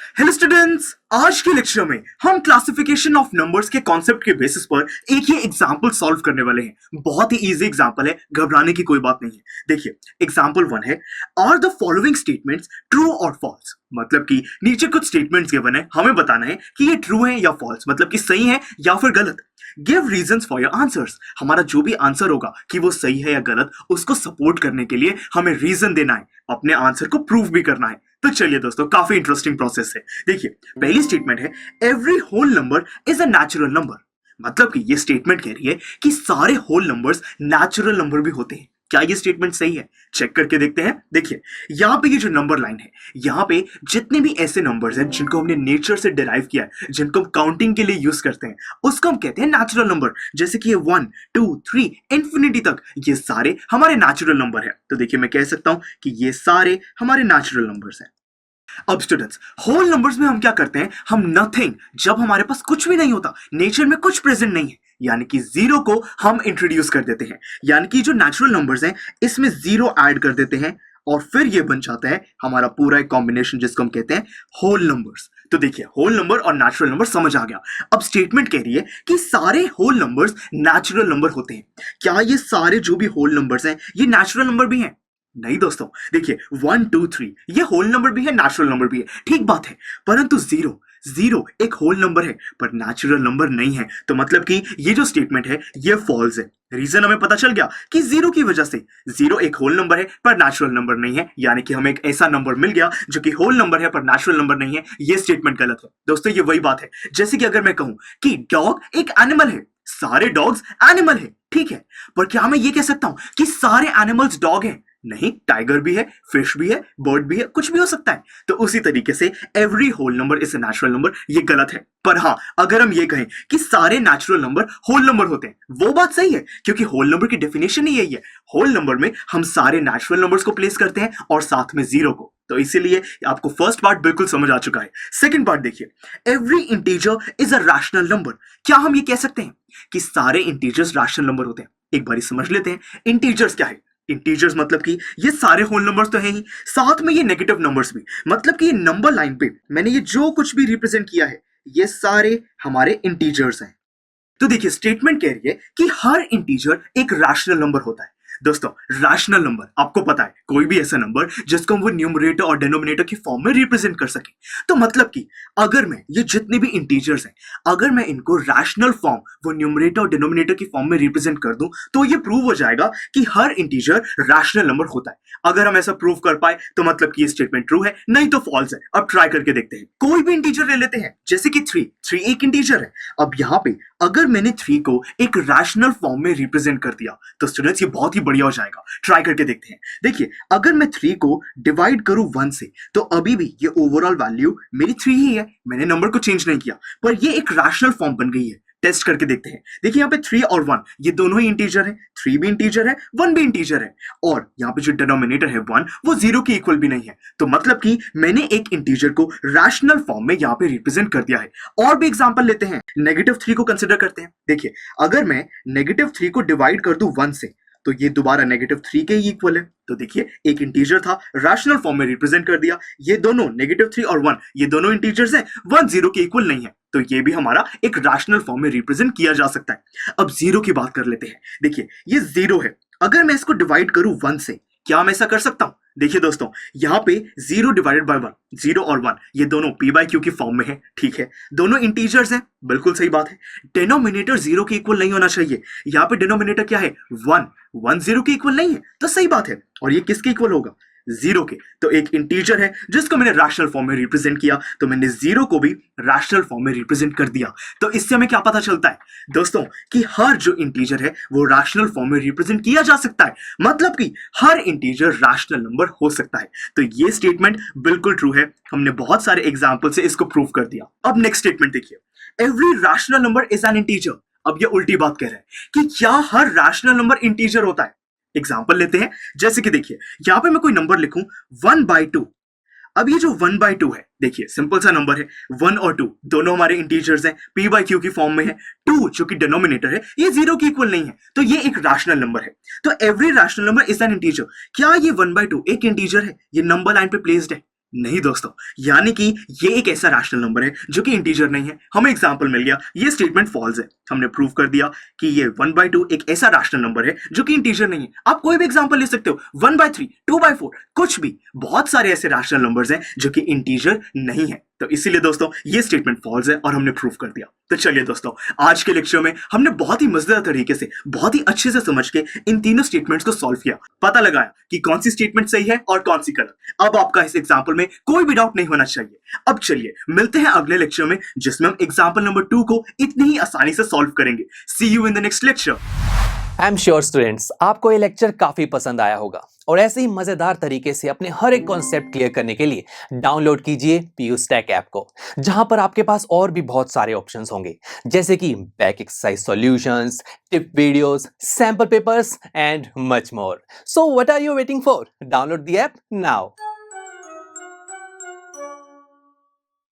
Hello students, आज के lecture में हम क्लासिफिकेशन ऑफ नंबर्स के कॉन्सेप्ट के बेसिस पर एक ही एग्जांपल सॉल्व करने वाले हैं। बहुत ही इजी एग्जांपल है, घबराने की कोई बात नहीं है। देखिए एग्जांपल 1 है, are the following statements true और फॉल्स। मतलब कि नीचे कुछ स्टेटमेंट्स गिवन है, हमें बताना है कि ये ट्रू है या फॉल्स, मतलब कि सही है या फिर गलत। Give reasons for your answers. हमारा जो भी आंसर होगा कि वो सही है या गलत, उसको सपोर्ट करने के लिए हमें रीजन देना है, अपने आंसर को प्रूव भी करना है। तो चलिए दोस्तों, काफी इंटरेस्टिंग प्रोसेस है। देखिए पहली स्टेटमेंट है, every whole number is a natural number. मतलब कि ये स्टेटमेंट कह रही है कि सारे होल नंबर्स नेचुरल नंबर भी होते हैं। क्या ये स्टेटमेंट सही है? चेक करके देखते हैं। देखिए यहाँ पे ये जो नंबर लाइन है, यहाँ पे जितने भी ऐसे नंबर्स हैं जिनको हमने नेचर से डिराइव किया है, जिनको हम काउंटिंग के लिए यूज करते हैं, उसको हम कहते हैं नेचुरल नंबर। जैसे कि ये 1 2 3 इंफिनिटी तक, ये सारे हमारे नेचुरल नंबर है। तो देखिए मैं कह सकता हूं कि ये सारे हमारे नेचुरल नंबर्स हैं। अब स्टूडेंट्स, होल नंबर्स में हम क्या करते हैं, हम नथिंग, जब हमारे पास कुछ भी नहीं होता, नेचर में कुछ प्रेजेंट नहीं है, यानी कि जीरो को हम इंट्रोड्यूस कर देते हैं। यानी कि जो नेचुरल नंबर्स हैं इसमें जीरो ऐड कर देते हैं और फिर ये बन जाता है हमारा पूरा एक कॉम्बिनेशन जिसको हम कहते हैं होल नंबर्स। तो देखिए होल नंबर और नेचुरल नंबर समझ आ गया। अब स्टेटमेंट कह रही है कि सारे होल नंबर्स नेचुरल नंबर होते हैं। क्या ये सारे जो भी होल नंबर्स हैं ये नेचुरल नंबर भी हैं? नहीं दोस्तों, देखिए 1 2 3 ये होल नंबर भी है, नेचुरल नंबर भी है, ठीक बात है। परंतु जीरो जीरो एक होल नंबर है पर नेचुरल नंबर नहीं है। तो मतलब कि ये जो स्टेटमेंट है ये फॉल्स है। रीजन हमें पता चल गया कि जीरो की वजह से, जीरो एक होल नंबर है पर नेचुरल नंबर नहीं है, यानी कि हमें एक ऐसा नंबर मिल गया जो कि होल नंबर है पर नेचुरल नंबर नहीं है। ये स्टेटमेंट गलत है दोस्तों। ये वही बात है जैसे कि अगर मैं कहूं कि डॉग एक एनिमल है, सारे डॉग्स एनिमल है, ठीक है, पर क्या मैं ये कह सकता हूं कि सारे एनिमल्स डॉग हैं? नहीं, टाइगर भी है, फिश भी है, बर्ड भी है, कुछ भी हो सकता है। तो उसी तरीके से every whole number is a natural number, ये गलत है। पर हाँ, अगर हम ये कहें कि सारे नेचुरल नंबर होल नंबर होते हैं, वो बात सही है, क्योंकि होल नंबर की डेफिनेशन ही यही है। होल नंबर में हम सारे नेचुरल नंबर्स को प्लेस करते हैं और साथ में जीरो को। तो इसीलिए आपको फर्स्ट पार्ट बिल्कुल समझ आ चुका है। सेकंड पार्ट देखिए, every integer is a rational number. क्या हम ये कह सकते हैं कि सारे इंटीजर्स रैशनल नंबर होते हैं? एक बार समझ लेते हैं इंटीजर्स क्या है। इंटीजर्स मतलब कि ये सारे होल नंबर्स तो हैं ही, साथ में ये नेगेटिव नंबर्स भी। मतलब कि ये नंबर लाइन पे मैंने ये जो कुछ भी रिप्रेजेंट किया है ये सारे हमारे इंटीजर्स हैं। तो देखिए स्टेटमेंट कह रही है कि हर इंटीजर एक रैशनल नंबर होता है। दोस्तों रैशनल नंबर आपको पता है, कोई भी ऐसा नंबर जिसको हम वो न्यूमरेटर और डिनोमिनेटर की फॉर्म में रिप्रेजेंट कर सके। तो मतलब कि अगर मैं ये जितने भी इंटीजर्स हैं, अगर मैं इनको रैशनल फॉर्म, वो न्यूमरेटर और डिनोमिनेटर की फॉर्म में रिप्रेजेंट कर दूं, तो ये प्रूव हो जाएगा कि हर इंटीजर रैशनल नंबर होता है। अगर हम ऐसा प्रूव कर पाए तो मतलब कि ये स्टेटमेंट ट्रू है, नहीं तो फॉल्स है। अब ट्राई करके देखते हैं। कोई भी इंटीजर ले लेते हैं, जैसे कि 3 एक इंटीजर है। अब यहां पे अगर मैंने 3 को एक रैशनल फॉर्म में रिप्रेजेंट कर दिया तो स्टूडेंट्स ये बहुत ही बढ़िया हो जाएगा। ट्राई करके देखते हैं। देखिए अगर मैं 3 को डिवाइड करूं 1 से, तो अभी भी ये ओवरऑल वैल्यू मेरी 3 ही है, मैंने नंबर को चेंज नहीं किया, पर ये एक रैशनल फॉर्म बन गई है। टेस्ट करके देखते हैं। देखिए यहाँ पे 3 और 1 ये दोनों ही इंटीजर है, 3 भी इंटीजर है, 1 भी इंटीजर है, और यहाँ पे जो डिनोमिनेटर है 1 वो 0 के इक्वल भी नहीं है। तो मतलब कि मैंने एक इंटीजर को रैशनल फॉर्म में यहाँ पे रिप्रेजेंट कर दिया है। और भी एग्जांपल लेते हैं, -3 को कंसिडर करते हैं। देखिए अगर मैं -3 को डिवाइड कर दूं 1 से, तो ये दोबारा -3 के ही इक्वल है। तो देखिए एक इंटीजर था, रैशनल फॉर्म में रिप्रेजेंट कर दिया। ये दोनों -3 और 1 ये दोनों इंटीजर्स हैं, 1 0 के इक्वल नहीं है, तो ये भी हमारा एक रैशनल फॉर्म में रिप्रेजेंट किया जा सकता है। अब जीरो की बात कर लेते हैं। देखिए ये 0 है, अगर मैं इसको डिवाइड करूं 1 से, क्या मैं ऐसा कर सकता हूं? देखिए दोस्तों यहाँ पे 0 डिवाइडेड बाय 1, 0 और 1 ये दोनों p बाय क्यू की फॉर्म में है, ठीक है, दोनों इंटीजर्स हैं, बिल्कुल सही बात है। डिनोमिनेटर 0 के इक्वल नहीं होना चाहिए। यहाँ पे डिनोमिनेटर क्या है? 1 0 के इक्वल नहीं है, तो सही बात है। और ये किसके इक्वल होगा? 0 के। तो एक इंटीजर है जिसको मैंने रैशनल फॉर्म में रिप्रेजेंट किया, तो मैंने 0 को भी रैशनल फॉर्म में रिप्रेजेंट कर दिया। तो इससे हमें क्या पता चलता है दोस्तों कि हर जो इंटीजर है वो रैशनल फॉर्म में रिप्रेजेंट किया जा सकता है। मतलब कि हर इंटीजर रैशनल नंबर हो सकता है। तो ये स्टेटमेंट बिल्कुल ट्रू है, हमने बहुत सारे एग्जांपल से इसको प्रूव कर दिया। अब नेक्स्ट स्टेटमेंट देखिए, every rational number is an integer. अब ये उल्टी बात कह रहा है कि क्या हर रैशनल नंबर इंटीजर होता है? एग्जाम्पल लेते हैं, जैसे कि देखिए यहां पे मैं कोई नंबर लिखूं 1/2। अब ये जो 1/2 है, देखिए सिंपल सा नंबर है, 1 और 2 दोनों हमारे इंटीजर्स हैं, p बाय क्यू की फॉर्म में है। 2 जो कि डिनोमिनेटर है ये 0 के इक्वल नहीं है, तो ये एक रैशनल नंबर है। तो every rational number is an integer. क्या ये 1/2 एक इंटीजर है? ये नंबर लाइन पे प्लेस्ड है? नहीं दोस्तों, यानी कि ये एक ऐसा रैशनल नंबर है जो कि इंटीजर नहीं है। हमें एग्जांपल मिल गया, ये स्टेटमेंट फॉल्स है। हमने प्रूव कर दिया कि ये 1/2 एक ऐसा रैशनल नंबर है जो कि इंटीजर नहीं है। आप कोई भी एग्जांपल ले सकते हो, 1/3, 2/4, कुछ भी। बहुत सारे ऐसे रैशनल नंबर्स हैं जो कि इंटीजर नहीं है। तो इसीलिए दोस्तों ये स्टेटमेंट फॉल्स है और हमने प्रूव कर दिया। तो चलिए दोस्तों, आज के लेक्चर में हमने बहुत ही मजेदार तरीके से, बहुत ही अच्छे से समझ के इन तीनों स्टेटमेंट्स को सॉल्व किया, पता लगाया कि कौन सी स्टेटमेंट सही है और कौन सी गलत। अब आपका इस एग्जाम्पल में कोई भी डाउट नहीं होना चाहिए। अब चलिए मिलते हैं अगले लेक्चर में, जिसमें हम एग्जाम्पल नंबर 2 को इतनी ही आसानी से सॉल्व करेंगे। See you in the next lecture. I am sure students, आपको ये लेक्चर काफी पसंद आया होगा और ऐसे ही मजेदार तरीके से अपने हर एक कॉन्सेप्ट क्लियर करने के लिए डाउनलोड कीजिए PUStack ऐप को, जहां पर आपके पास और भी बहुत सारे ऑप्शंस होंगे, जैसे कि back exercise solutions, tip videos, sample papers and much more. So what are you waiting for? Download the app now.